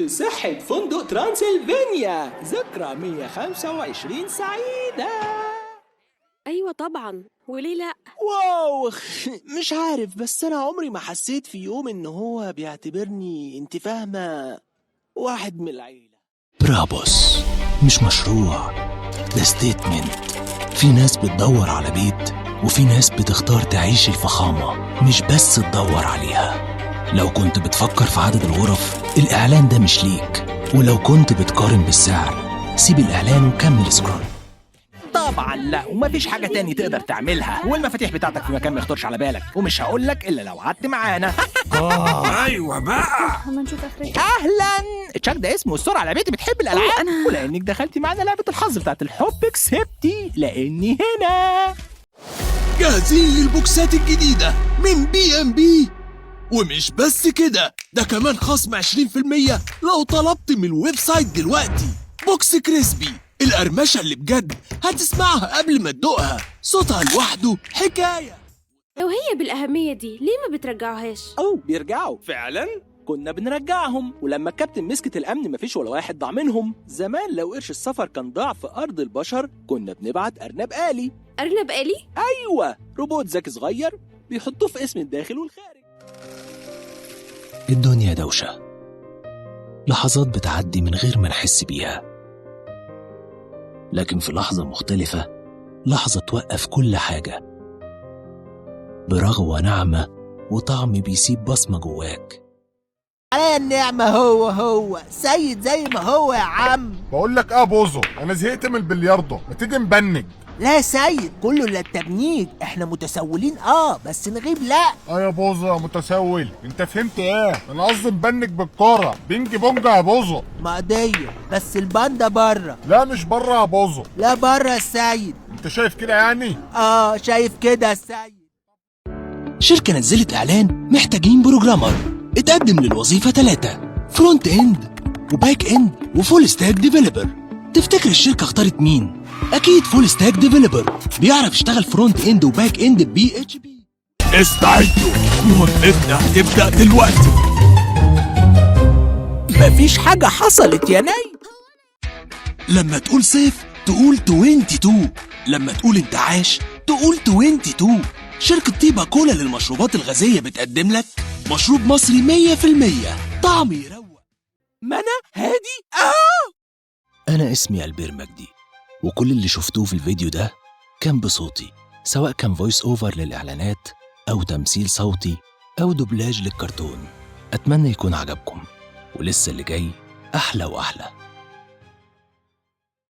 صحة فندق ترانسلفانيا، ذكرى 125 سعيدة. أيوة طبعا، وليه لأ؟ واو مش عارف، بس أنا عمري ما حسيت في يوم إن هو بيعتبرني، انت فاهمة، واحد من العيلة. برابوس مش مشروع، ده ستيتمنت. في ناس بتدور على بيت، وفي ناس بتختار تعيش الفخامة مش بس تدور عليها. لو كنت بتفكر في عدد الغرف، الإعلان ده مش ليك. ولو كنت بتقارن بالسعر، سيب الإعلان وكمل سكرول. طبعا لا، ومفيش حاجة تاني تقدر تعملها، والمفاتيح بتاعتك في مكان ما يخطرش على بالك، ومش هقولك إلا لو قعدت معانا. ايوه بقى. هما نشوف آخرتها. أهلا. تشاك ده اسمه، السرعة لعبتي بتحب الألعاب، ولأنك دخلتي معانا لعبة الحظ بتاعت الحب كسبتي، لأني هنا. جاهزين للبوكسات الجديدة من B&B؟ ومش بس كده، ده كمان خصم 20% لو طلبت من الويب سايت دلوقتي. بوكس كريسبي، القرمشة اللي بجد هتسمعها قبل ما تدوقها، صوتها لوحده حكاية. لو هي بالأهمية دي ليه ما بترجعوهاش؟ بيرجعوا فعلا؟ كنا بنرجعهم، ولما الكابتن مسكت الأمن مفيش ولا واحد ضاع منهم. زمان لو قرش السفر كان ضاع في أرض البشر، كنا بنبعت أرنب آلي. أرنب آلي؟ أيوة، روبوت ذكي صغير بيحطوه في اسم الداخل والخارج. الدنيا دوشة، لحظات بتعدي من غير ما نحس بيها، لكن في لحظة مختلفة، لحظة توقف كل حاجة برغوة ناعمة وطعم بيسيب بصمة جواك. على النعمة، هو سيد زي ما هو يا عم. بقول لك بوزو، انا زهقت من البلياردو، ما تيجي نبنج؟ لا يا سيد، كله الا التبنيج. احنا متسولين بس نغيب لا. يا بوزو يا متسول، انت فهمت ايه؟ انا قصدي نبنج بالكوره، بينج بونج يا بوزو. مقضية، بس الباندا بره. لا مش بره يا بوزو. لا بره يا سيد. انت شايف كده يعني؟ شايف كده يا سيد. شركة نزلت إعلان محتاجين بروجرامر. اتقدم للوظيفة 3: فرونت اند وباك اند وفول ستاك ديفلوبر. تفتكر الشركة اختارت مين؟ أكيد فول ستاك ديفلوبر، بيعرف يشتغل فرونت اند وباك اند PHP. استعدوا، مهمتنا هتبدأ دلوقتي. مفيش حاجة حصلت يا ناي. لما تقول صيف تقول 22، لما تقول انتعاش تقول 22. شركة طيبة كولا للمشروبات الغازية بتقدم لك مشروب مصري 100%، طعم يروق. ما أنا هادي. أنا اسمي ألبير مجدي، وكل اللي شفتوه في الفيديو ده كان بصوتي، سواء كان فويس أوفر للإعلانات أو تمثيل صوتي أو دوبلاج للكرتون. أتمنى يكون عجبكم، ولسه اللي جاي أحلى وأحلى.